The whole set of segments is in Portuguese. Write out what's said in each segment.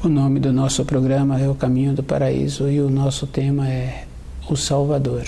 O nome do nosso programa é O Caminho do Paraíso e o nosso tema é o Salvador.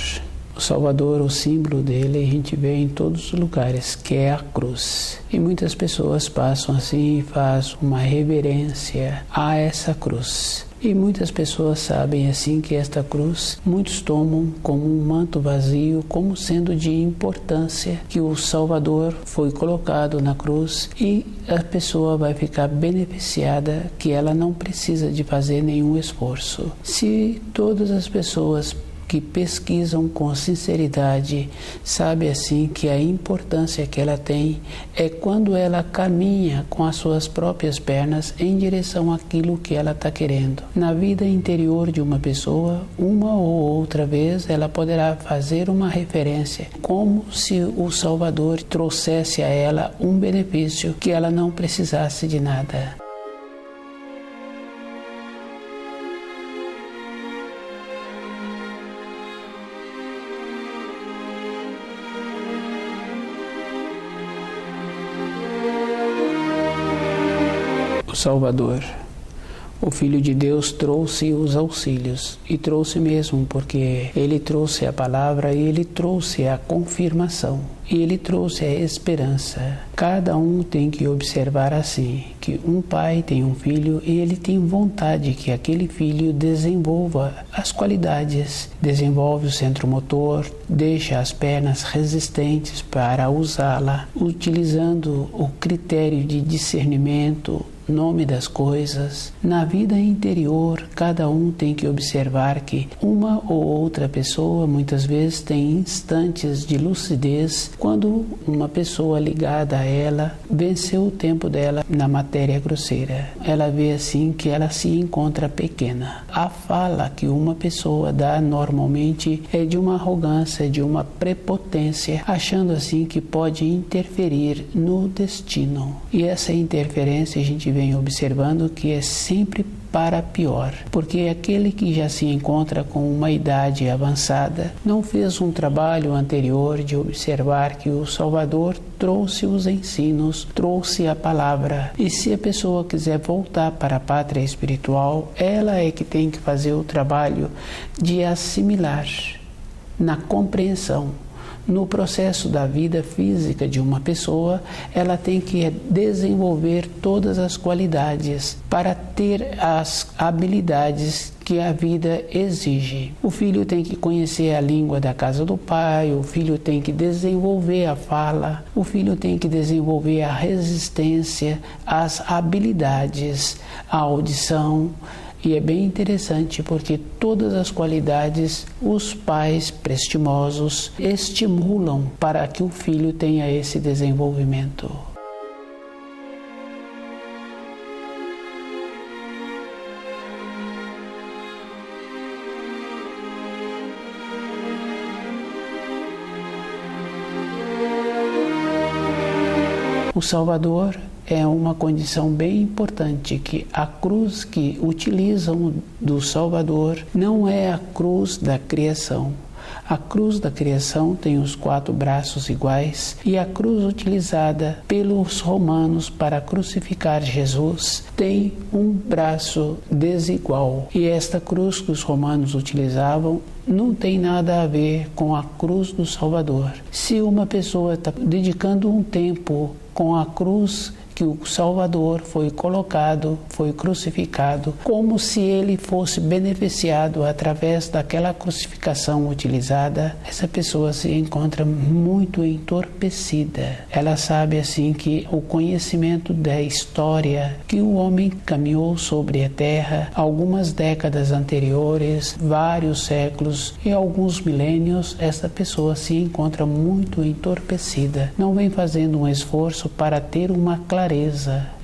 O Salvador, o símbolo dele, a gente vê em todos os lugares, que é a cruz. E muitas pessoas passam assim e fazem uma reverência a essa cruz. E muitas pessoas sabem assim que esta cruz, muitos tomam como um manto vazio, como sendo de importância que o Salvador foi colocado na cruz e a pessoa vai ficar beneficiada, que ela não precisa de fazer nenhum esforço. Se todas as pessoas que pesquisam com sinceridade, sabe assim que a importância que ela tem é quando ela caminha com as suas próprias pernas em direção àquilo que ela está querendo. Na vida interior de uma pessoa, uma ou outra vez, ela poderá fazer uma referência, como se o Salvador trouxesse a ela um benefício que ela não precisasse de nada. O Salvador, o Filho de Deus, trouxe os auxílios, e trouxe mesmo, porque ele trouxe a palavra e ele trouxe a confirmação, e ele trouxe a esperança. Cada um tem que observar assim, que um pai tem um filho e ele tem vontade que aquele filho desenvolva as qualidades, desenvolve o centro motor, deixa as pernas resistentes para usá-la, utilizando o critério de discernimento, nome das coisas. Na vida interior, cada um tem que observar que uma ou outra pessoa muitas vezes tem instantes de lucidez quando uma pessoa ligada a ela venceu o tempo dela na matéria grosseira. Ela vê assim que ela se encontra pequena. A fala que uma pessoa dá normalmente é de uma arrogância, de uma prepotência, achando assim que pode interferir no destino. E essa interferência a gente vem observando que é sempre para pior, porque aquele que já se encontra com uma idade avançada não fez um trabalho anterior de observar que o Salvador trouxe os ensinos, trouxe a palavra. E se a pessoa quiser voltar para a pátria espiritual, ela é que tem que fazer o trabalho de assimilar na compreensão. No processo da vida física de uma pessoa, ela tem que desenvolver todas as qualidades para ter as habilidades que a vida exige. O filho tem que conhecer a língua da casa do pai, o filho tem que desenvolver a fala, o filho tem que desenvolver a resistência, as habilidades, a audição. E é bem interessante porque todas as qualidades os pais prestimosos estimulam para que o filho tenha esse desenvolvimento. O Salvador é uma condição bem importante, que a cruz que utilizam do Salvador não é a cruz da criação. A cruz da criação tem os 4 braços iguais e a cruz utilizada pelos romanos para crucificar Jesus tem um braço desigual. E esta cruz que os romanos utilizavam não tem nada a ver com a cruz do Salvador. Se uma pessoa está dedicando um tempo com a cruz que o Salvador foi colocado, foi crucificado, como se ele fosse beneficiado através daquela crucificação utilizada, essa pessoa se encontra muito entorpecida. Ela sabe assim que o conhecimento da história que o homem caminhou sobre a terra algumas décadas anteriores, vários séculos e alguns milênios, essa pessoa se encontra muito entorpecida. Não vem fazendo um esforço para ter uma clareza.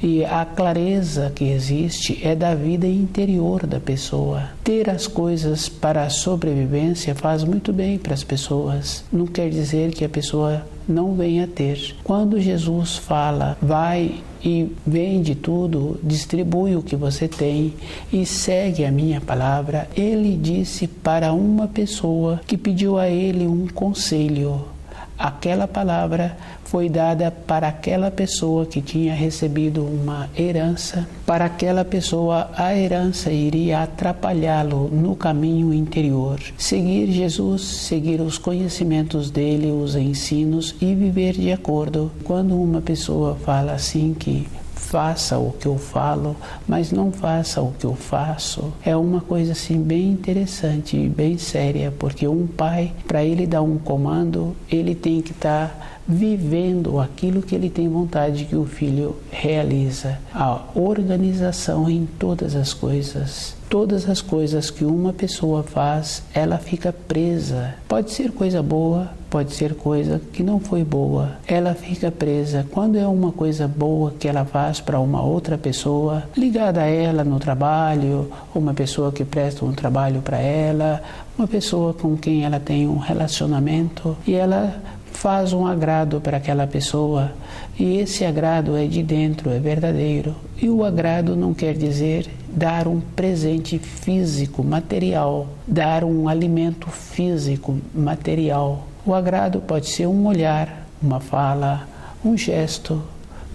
E a clareza que existe é da vida interior da pessoa. Ter as coisas para a sobrevivência faz muito bem para as pessoas. Não quer dizer que a pessoa não venha a ter. Quando Jesus fala, vai e vende tudo, distribui o que você tem e segue a minha palavra, ele disse para uma pessoa que pediu a ele um conselho. aquela palavra foi dada para aquela pessoa que tinha recebido uma herança. Para aquela pessoa, a herança iria atrapalhá-lo no caminho interior. Seguir Jesus, seguir os conhecimentos dele, os ensinos e viver de acordo. Quando uma pessoa fala assim que faça o que eu falo, mas não faça o que eu faço, é uma coisa assim bem interessante e bem séria, porque um pai, para ele dar um comando, ele tem que estar vivendo aquilo que ele tem vontade que o filho realiza. A organização em todas as coisas. Todas as coisas que uma pessoa faz, ela fica presa. Pode ser coisa boa, pode ser coisa que não foi boa. Ela fica presa. Quando é uma coisa boa que ela faz para uma outra pessoa, ligada a ela no trabalho, uma pessoa que presta um trabalho para ela, uma pessoa com quem ela tem um relacionamento, e ela faz um agrado para aquela pessoa, e esse agrado é de dentro, é verdadeiro. E o agrado não quer dizer dar um presente físico, material, dar um alimento físico, material. O agrado pode ser um olhar, uma fala, um gesto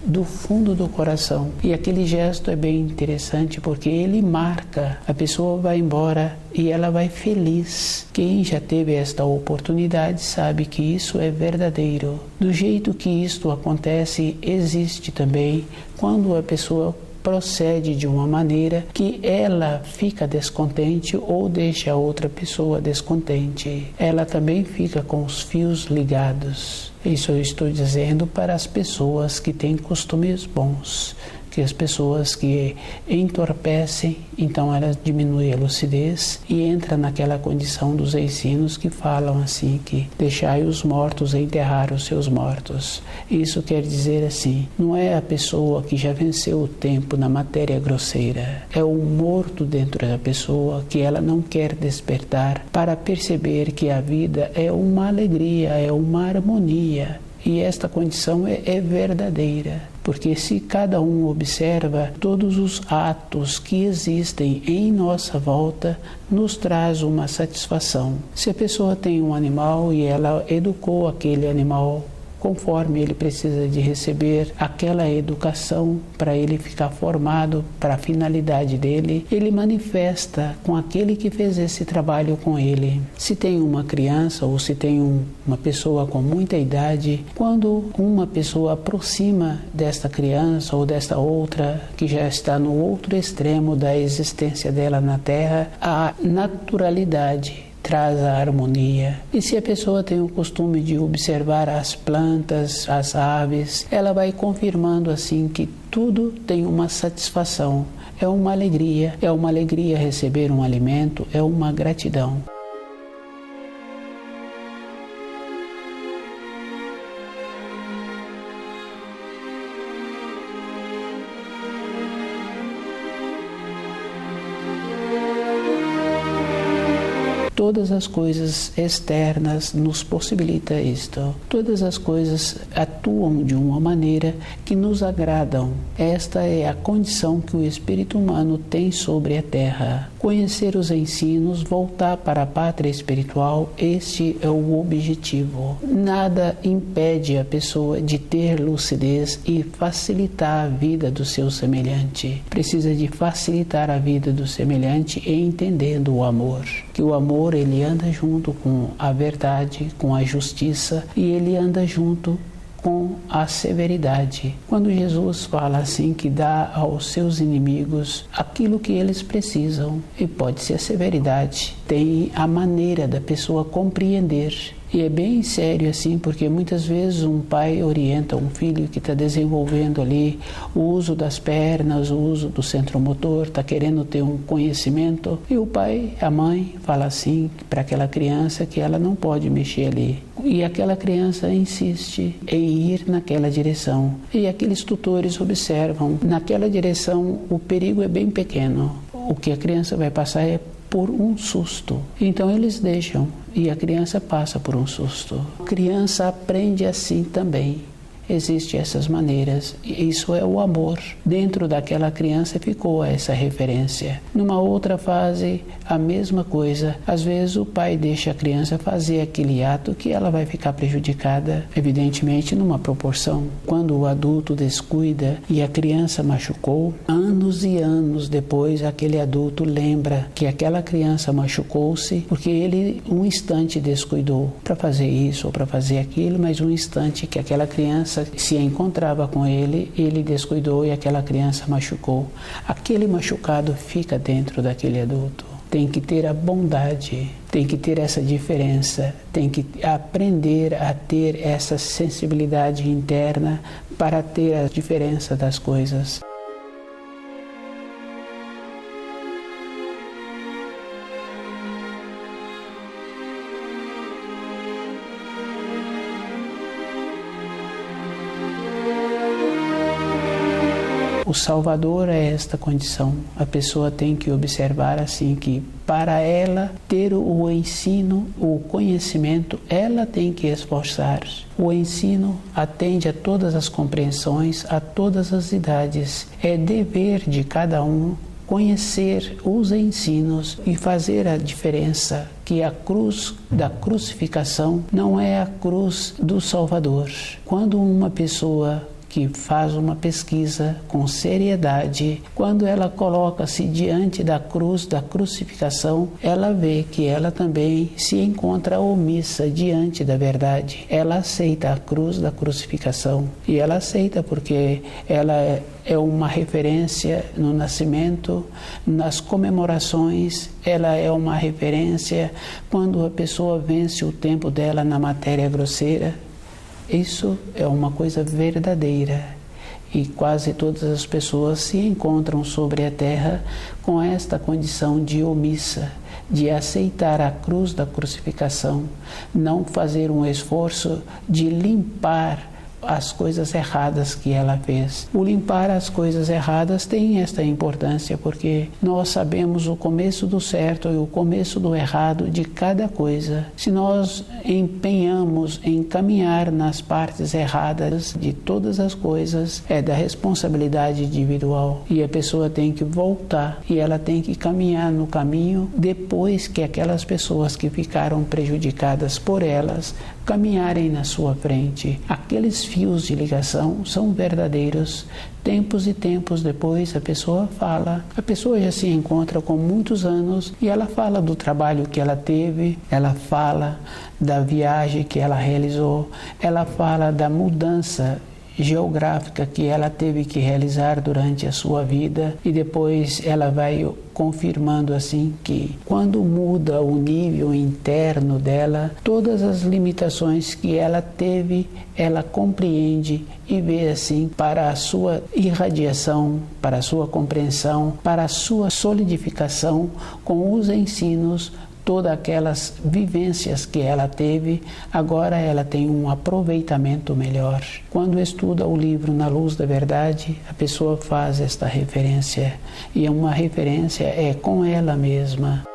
do fundo do coração. E aquele gesto é bem interessante porque ele marca. A pessoa vai embora e ela vai feliz. Quem já teve esta oportunidade sabe que isso é verdadeiro. Do jeito que isto acontece, existe também quando a pessoa procede de uma maneira que ela fica descontente ou deixa a outra pessoa descontente. Ela também fica com os fios ligados. Isso eu estou dizendo para as pessoas que têm costumes bons, que as pessoas que entorpecem, então elas diminuem a lucidez e entra naquela condição dos ensinos que falam assim, que deixai os mortos enterrar os seus mortos. Isso quer dizer assim, não é a pessoa que já venceu o tempo na matéria grosseira, é o morto dentro da pessoa que ela não quer despertar para perceber que a vida é uma alegria, é uma harmonia. E esta condição é verdadeira, porque se cada um observa todos os atos que existem em nossa volta, nos traz uma satisfação. Se a pessoa tem um animal e ela educou aquele animal conforme ele precisa de receber aquela educação para ele ficar formado para a finalidade dele, ele manifesta com aquele que fez esse trabalho com ele. Se tem uma criança ou se tem uma pessoa com muita idade, quando uma pessoa aproxima desta criança ou desta outra que já está no outro extremo da existência dela na Terra, a naturalidade traz a harmonia. E se a pessoa tem o costume de observar as plantas, as aves, ela vai confirmando assim que tudo tem uma satisfação. É uma alegria receber um alimento, é uma gratidão. Todas as coisas externas nos possibilitam isto. Todas as coisas atuam de uma maneira que nos agradam. Esta é a condição que o espírito humano tem sobre a Terra. Conhecer os ensinos, voltar para a pátria espiritual, este é o objetivo. Nada impede a pessoa de ter lucidez e facilitar a vida do seu semelhante. Precisa de facilitar a vida do semelhante entendendo o amor. Que o amor ele anda junto com a verdade, com a justiça e ele anda junto com a severidade. Quando Jesus fala assim que dá aos seus inimigos aquilo que eles precisam, e pode ser a severidade, tem a maneira da pessoa compreender. E é bem sério assim, porque muitas vezes um pai orienta um filho que está desenvolvendo ali o uso das pernas, o uso do centro motor, está querendo ter um conhecimento, e o pai, a mãe, fala assim para aquela criança que ela não pode mexer ali. E aquela criança insiste em ir naquela direção. E aqueles tutores observam, naquela direção o perigo é bem pequeno. O que a criança vai passar é por um susto. Então eles deixam e a criança passa por um susto. A criança aprende assim também. Existem essas maneiras, isso é o amor. Dentro daquela criança ficou essa referência. Numa outra fase, a mesma coisa. Às vezes o pai deixa a criança fazer aquele ato que ela vai ficar prejudicada, evidentemente numa proporção. Quando o adulto descuida e a criança machucou, anos e anos depois aquele adulto lembra que aquela criança machucou-se porque ele um instante descuidou para fazer isso ou para fazer aquilo, mas um instante que aquela criança se encontrava com ele, ele descuidou e aquela criança machucou. Aquele machucado fica dentro daquele adulto. Tem que ter a bondade, tem que ter essa diferença, tem que aprender a ter essa sensibilidade interna para ter a diferença das coisas. O Salvador é esta condição. A pessoa tem que observar assim que para ela ter o ensino, o conhecimento, ela tem que esforçar. O ensino atende a todas as compreensões, a todas as idades. É dever de cada um conhecer os ensinos e fazer a diferença que a cruz da crucificação não é a cruz do Salvador. Quando uma pessoa que faz uma pesquisa com seriedade, quando ela coloca-se diante da cruz da crucificação, ela vê que ela também se encontra omissa diante da verdade. Ela aceita a cruz da crucificação e ela aceita porque ela é uma referência no nascimento, nas comemorações, ela é uma referência quando a pessoa vence o tempo dela na matéria grosseira. Isso é uma coisa verdadeira e quase todas as pessoas se encontram sobre a terra com esta condição de omissa, de aceitar a cruz da crucificação, não fazer um esforço de limpar as coisas erradas que ela fez. O limpar as coisas erradas tem esta importância porque nós sabemos o começo do certo e o começo do errado de cada coisa. Se nós empenhamos em caminhar nas partes erradas de todas as coisas, é da responsabilidade individual e a pessoa tem que voltar e ela tem que caminhar no caminho depois que aquelas pessoas que ficaram prejudicadas por elas caminharem na sua frente. Aqueles fios de ligação são verdadeiros. Tempos e tempos depois a pessoa fala. A pessoa já se encontra com muitos anos e ela fala do trabalho que ela teve, ela fala da viagem que ela realizou, ela fala da mudança geográfica que ela teve que realizar durante a sua vida e depois ela vai confirmando assim que quando muda o nível interno dela, todas as limitações que ela teve, ela compreende e vê assim para a sua irradiação, para a sua compreensão, para a sua solidificação com os ensinos. Todas aquelas vivências que ela teve, agora ela tem um aproveitamento melhor. Quando estuda o livro Na Luz da Verdade, a pessoa faz esta referência, e uma referência é com ela mesma.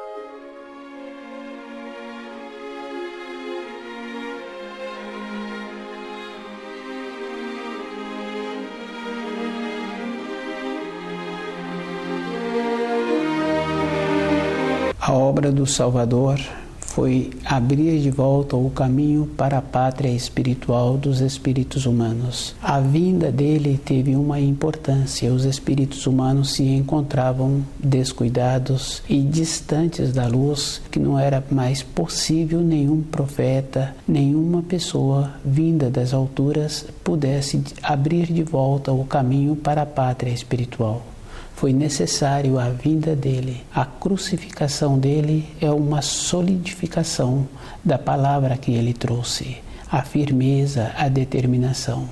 A obra do Salvador foi abrir de volta o caminho para a pátria espiritual dos espíritos humanos. A vinda dele teve uma importância. Os espíritos humanos se encontravam descuidados e distantes da luz, que não era mais possível nenhum profeta, nenhuma pessoa vinda das alturas pudesse abrir de volta o caminho para a pátria espiritual. Foi necessário a vinda dele. A crucificação dele é uma solidificação da palavra que ele trouxe, a firmeza, a determinação.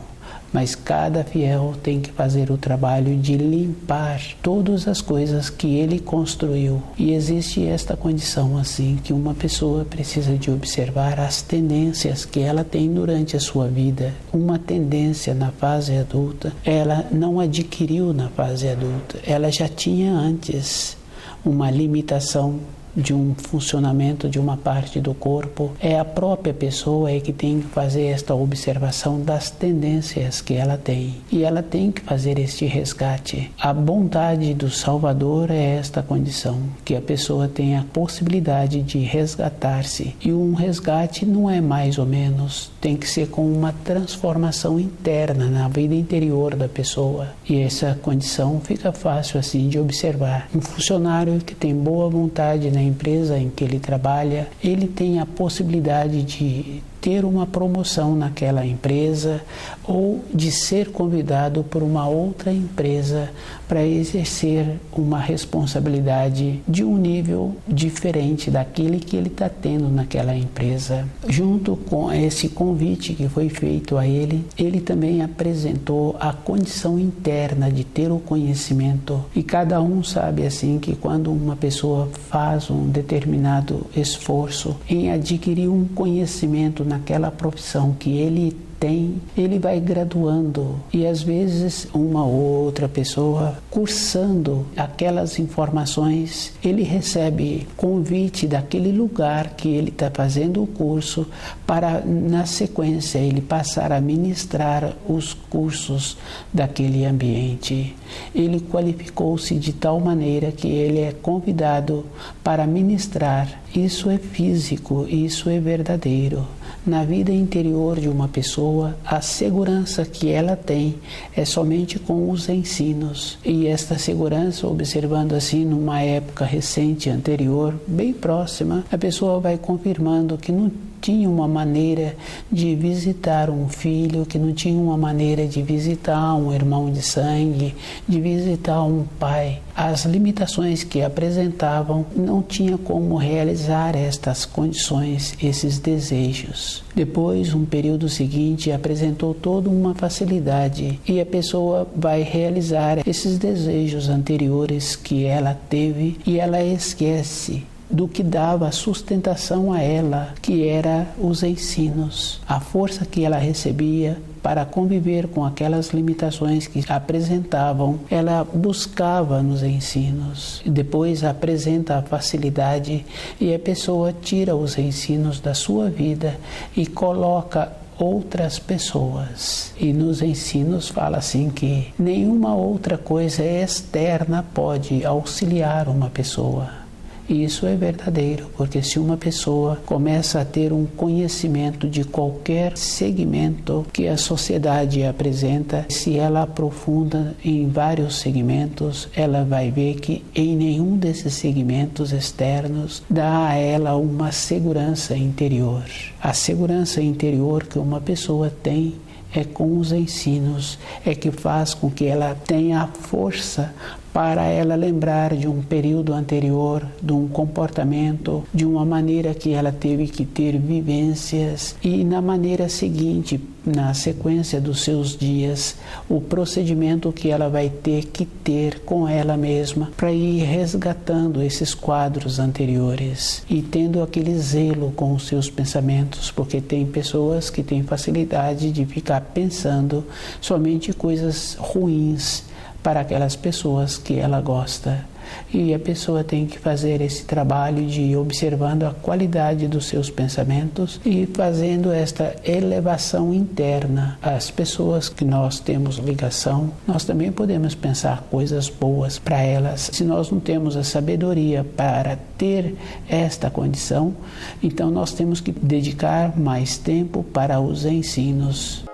Mas cada fiel tem que fazer o trabalho de limpar todas as coisas que ele construiu. E existe esta condição assim, que uma pessoa precisa de observar as tendências que ela tem durante a sua vida. Uma tendência na fase adulta, ela não adquiriu na fase adulta, ela já tinha antes uma limitação de um funcionamento de uma parte do corpo, é a própria pessoa que tem que fazer esta observação das tendências que ela tem. E ela tem que fazer este resgate. A bondade do Salvador é esta condição, que a pessoa tem a possibilidade de resgatar-se. E um resgate não é mais ou menos, tem que ser com uma transformação interna na vida interior da pessoa. E essa condição fica fácil assim de observar. Um funcionário que tem boa vontade na empresa em que ele trabalha, ele tem a possibilidade de ter uma promoção naquela empresa ou de ser convidado por uma outra empresa para exercer uma responsabilidade de um nível diferente daquele que ele está tendo naquela empresa. Junto com esse convite que foi feito a ele, ele também apresentou a condição interna de ter o conhecimento. E cada um sabe assim que quando uma pessoa faz um determinado esforço em adquirir um conhecimento naquela profissão que ele tem, ele vai graduando e às vezes uma ou outra pessoa cursando aquelas informações, ele recebe convite daquele lugar que ele está fazendo o curso para na sequência ele passar a ministrar os cursos daquele ambiente. Ele qualificou-se de tal maneira que ele é convidado para ministrar. Isso é físico, isso é verdadeiro. Na vida interior de uma pessoa, a segurança que ela tem é somente com os ensinos. E esta segurança, observando assim numa época recente, anterior, bem próxima, a pessoa vai confirmando que não tinha uma maneira de visitar um filho, que não tinha uma maneira de visitar um irmão de sangue, de visitar um pai. As limitações que apresentavam não tinha como realizar estas condições, esses desejos. Depois, um período seguinte, apresentou toda uma facilidade e a pessoa vai realizar esses desejos anteriores que ela teve e ela esquece do que dava sustentação a ela, que era os ensinos, a força que ela recebia para conviver com aquelas limitações que apresentavam, ela buscava nos ensinos. Depois apresenta a facilidade e a pessoa tira os ensinos da sua vida e coloca outras pessoas. E nos ensinos fala assim que nenhuma outra coisa externa pode auxiliar uma pessoa. E isso é verdadeiro, porque se uma pessoa começa a ter um conhecimento de qualquer segmento que a sociedade apresenta, se ela aprofunda em vários segmentos, ela vai ver que em nenhum desses segmentos externos dá a ela uma segurança interior. A segurança interior que uma pessoa tem é com os ensinos, é que faz com que ela tenha a força para ela lembrar de um período anterior, de um comportamento, de uma maneira que ela teve que ter vivências e na maneira seguinte, na sequência dos seus dias, o procedimento que ela vai ter que ter com ela mesma para ir resgatando esses quadros anteriores e tendo aquele zelo com os seus pensamentos, porque tem pessoas que têm facilidade de ficar pensando somente coisas ruins para aquelas pessoas que ela gosta. E a pessoa tem que fazer esse trabalho de ir observando a qualidade dos seus pensamentos e fazendo esta elevação interna. As pessoas que nós temos ligação, nós também podemos pensar coisas boas para elas. Se nós não temos a sabedoria para ter esta condição, então nós temos que dedicar mais tempo para os ensinos.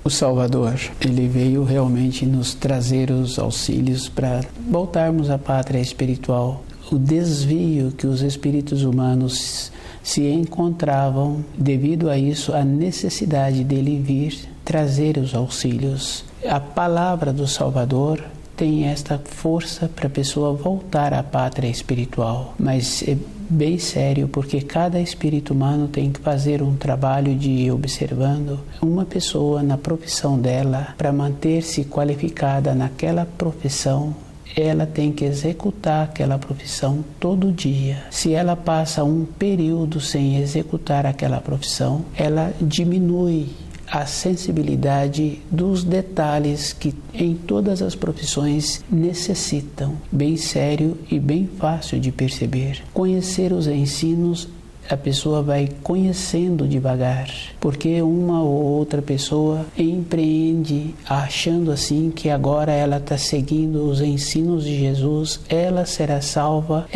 O Salvador, ele veio realmente nos trazer os auxílios para voltarmos à pátria espiritual. O desvio que os espíritos humanos se encontravam, devido a isso, a necessidade dele vir trazer os auxílios. A palavra do Salvador tem esta força para a pessoa voltar à pátria espiritual, mas é bem sério, porque cada espírito humano tem que fazer um trabalho de ir observando uma pessoa na profissão dela para manter-se qualificada naquela profissão. ela tem que executar aquela profissão todo dia. Se ela passa um período sem executar aquela profissão, ela diminui a sensibilidade dos detalhes que em todas as profissões necessitam. Bem sério e bem fácil de perceber. Conhecer os ensinos, a pessoa vai conhecendo devagar, porque uma ou outra pessoa empreende achando assim que agora ela está seguindo os ensinos de Jesus, ela será salva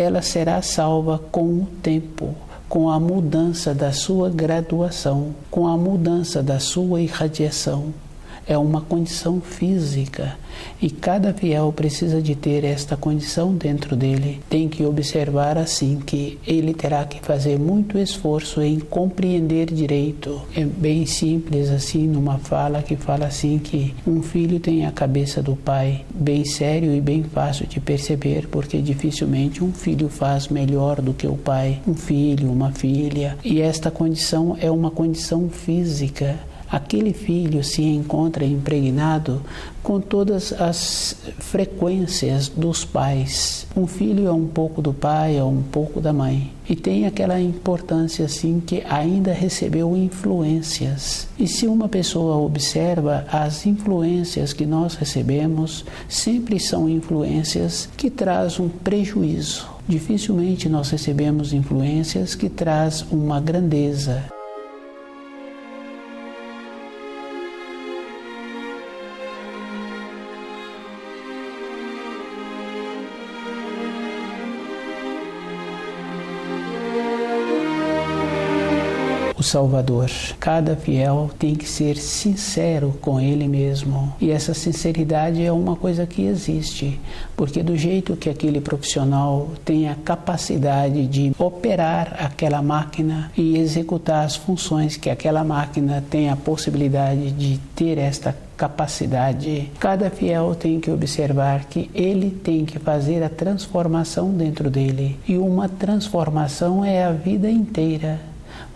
com o tempo, com a mudança da sua graduação, com a mudança da sua irradiação. É uma condição física e cada fiel precisa de ter esta condição dentro dele. Tem que observar assim que ele terá que fazer muito esforço em compreender direito. É bem simples assim numa fala que fala assim que um filho tem a cabeça do pai, bem sério e bem fácil de perceber, porque dificilmente um filho faz melhor do que o pai, um filho, uma filha. E esta condição é uma condição física. Aquele filho se encontra impregnado com todas as frequências dos pais. Um filho é um pouco do pai, é um pouco da mãe. E tem aquela importância assim que ainda recebeu influências. E se uma pessoa observa as influências que nós recebemos, sempre são influências que trazem um prejuízo. Dificilmente nós recebemos influências que trazem uma grandeza. O Salvador. Cada fiel tem que ser sincero com ele mesmo. E essa sinceridade é uma coisa que existe, porque do jeito que aquele profissional tem a capacidade de operar aquela máquina e executar as funções que aquela máquina tem a possibilidade de ter esta capacidade, cada fiel tem que observar que ele tem que fazer a transformação dentro dele. E uma transformação é a vida inteira.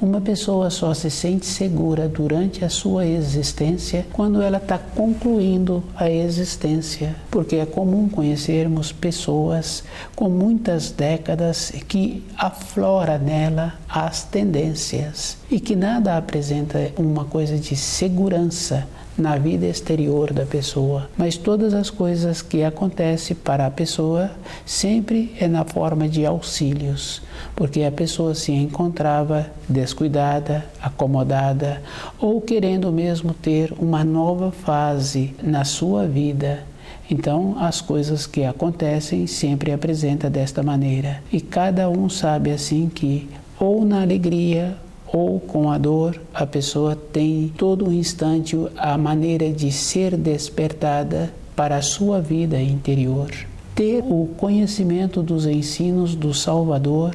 Uma pessoa só se sente segura durante a sua existência quando ela está concluindo a existência, porque é comum conhecermos pessoas com muitas décadas que aflora nela as tendências e que nada apresenta uma coisa de segurança na vida exterior da pessoa, mas todas as coisas que acontecem para a pessoa sempre é na forma de auxílios, porque a pessoa se encontrava descuidada, acomodada ou querendo mesmo ter uma nova fase na sua vida. Então, as coisas que acontecem sempre apresenta desta maneira, e cada um sabe assim que ou na alegria ou com a dor, a pessoa tem todo um instante a maneira de ser despertada para a sua vida interior. Ter o conhecimento dos ensinos do Salvador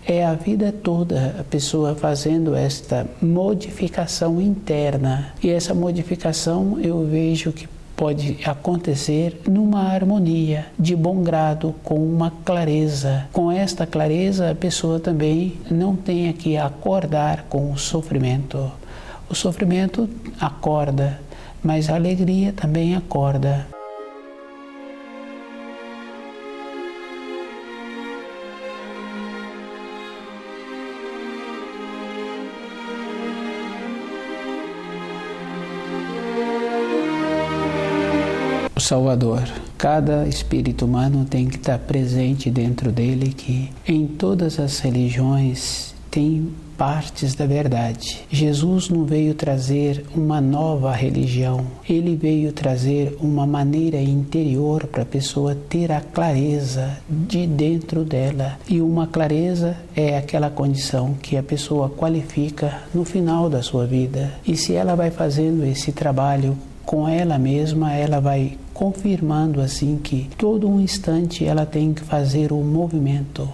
é a vida toda a pessoa fazendo esta modificação interna. E essa modificação eu vejo que pode acontecer numa harmonia, de bom grado, com uma clareza. Com esta clareza, a pessoa também não tem que acordar com o sofrimento. O sofrimento acorda, mas a alegria também acorda. Salvador. Cada espírito humano tem que estar presente dentro dele, que em todas as religiões tem partes da verdade. Jesus não veio trazer uma nova religião, ele veio trazer uma maneira interior para a pessoa ter a clareza de dentro dela. E uma clareza é aquela condição que a pessoa qualifica no final da sua vida. E se ela vai fazendo esse trabalho com ela mesma, ela vai confirmando assim que todo um instante ela tem que fazer um movimento,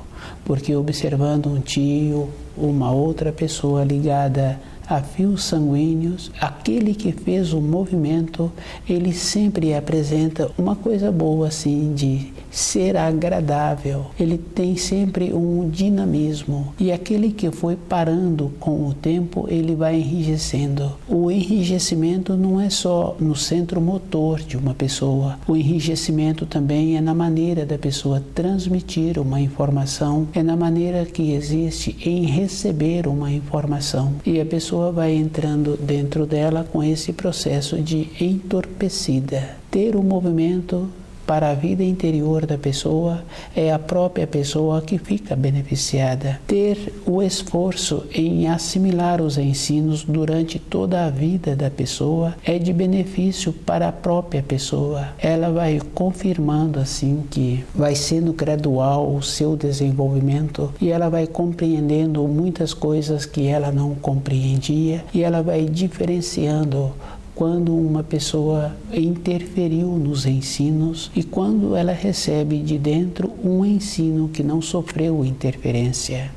porque observando um tio, uma outra pessoa ligada a fios sanguíneos, aquele que fez o movimento, ele sempre apresenta uma coisa boa assim de ser agradável, ele tem sempre um dinamismo. E aquele que foi parando com o tempo, ele vai enrijecendo. O enrijecimento não é só no centro motor de uma pessoa. O enrijecimento também é na maneira da pessoa transmitir uma informação, é na maneira que existe em receber uma informação. E a pessoa vai entrando dentro dela com esse processo de entorpecida. Ter o movimento para a vida interior da pessoa, é a própria pessoa que fica beneficiada. Ter o esforço em assimilar os ensinos durante toda a vida da pessoa é de benefício para a própria pessoa. Ela vai confirmando assim que vai sendo gradual o seu desenvolvimento e ela vai compreendendo muitas coisas que ela não compreendia e ela vai diferenciando quando uma pessoa interferiu nos ensinos e quando ela recebe de dentro um ensino que não sofreu interferência.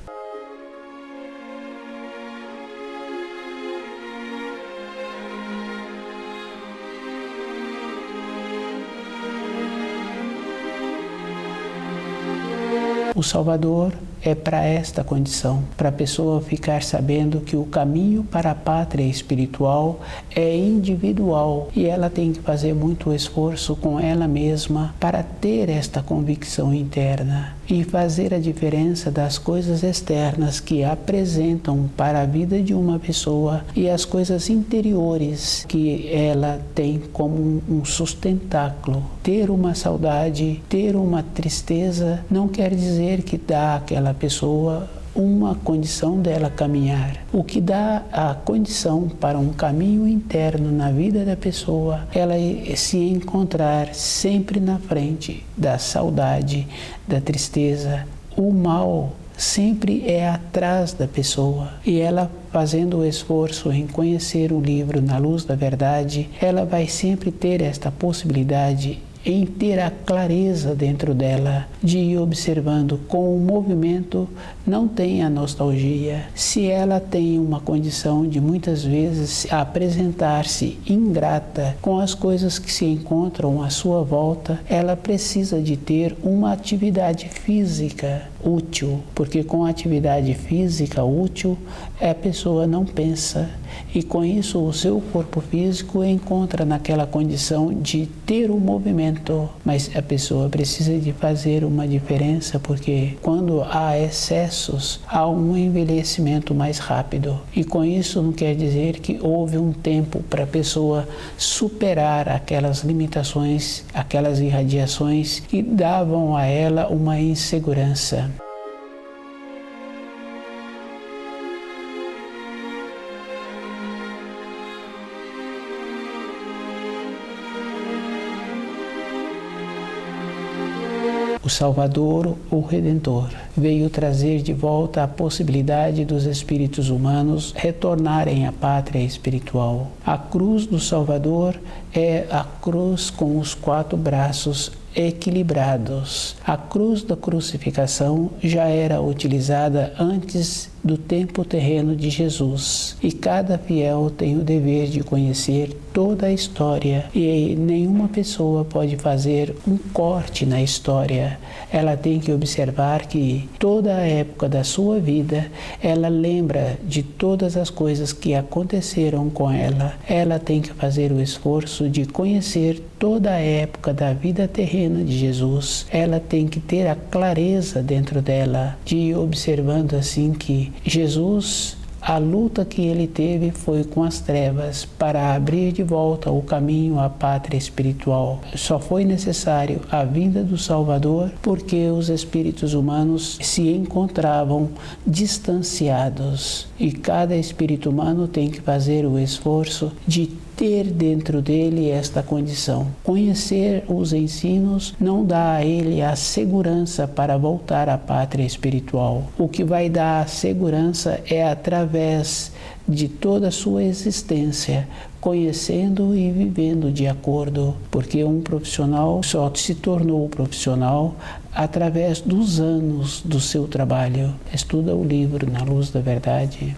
O Salvador é para esta condição, para a pessoa ficar sabendo que o caminho para a pátria espiritual é individual e ela tem que fazer muito esforço com ela mesma para ter esta convicção interna e fazer a diferença das coisas externas que apresentam para a vida de uma pessoa e as coisas interiores que ela tem como um sustentáculo. Ter uma saudade, ter uma tristeza não quer dizer que dá àquela pessoa uma condição dela caminhar. O que dá a condição para um caminho interno na vida da pessoa, ela se encontrar sempre na frente da saudade, da tristeza. O mal sempre é atrás da pessoa e ela, fazendo o esforço em conhecer o livro na luz da verdade, ela vai sempre ter esta possibilidade em ter a clareza dentro dela de ir observando com o movimento, não tem a nostalgia. Se ela tem uma condição de muitas vezes apresentar-se ingrata com as coisas que se encontram à sua volta, ela precisa de ter uma atividade física útil, porque com atividade física útil a pessoa não pensa e com isso o seu corpo físico encontra naquela condição de ter o movimento, mas a pessoa precisa de fazer uma diferença, porque quando há excessos há um envelhecimento mais rápido e com isso não quer dizer que houve um tempo para a pessoa superar aquelas limitações, aquelas irradiações que davam a ela uma insegurança. O Salvador, o Redentor, veio trazer de volta a possibilidade dos espíritos humanos retornarem à pátria espiritual. A cruz do Salvador é a cruz com os 4 braços equilibrados. A cruz da crucificação já era utilizada antes do tempo terreno de Jesus e cada fiel tem o dever de conhecer toda a história e nenhuma pessoa pode fazer um corte na história. Ela tem que observar que toda a época da sua vida ela lembra de todas as coisas que aconteceram com ela. Ela tem que fazer o esforço de conhecer toda a época da vida terrena de Jesus. Ela tem que ter a clareza dentro dela de ir observando assim que Jesus, a luta que ele teve foi com as trevas para abrir de volta o caminho à pátria espiritual. Só foi necessário a vinda do Salvador porque os espíritos humanos se encontravam distanciados e cada espírito humano tem que fazer o esforço de ter dentro dele esta condição. Conhecer os ensinos não dá a ele a segurança para voltar à pátria espiritual. O que vai dar a segurança é através de toda a sua existência, conhecendo e vivendo de acordo, porque um profissional só se tornou profissional através dos anos do seu trabalho. Estuda o livro Na Luz da Verdade.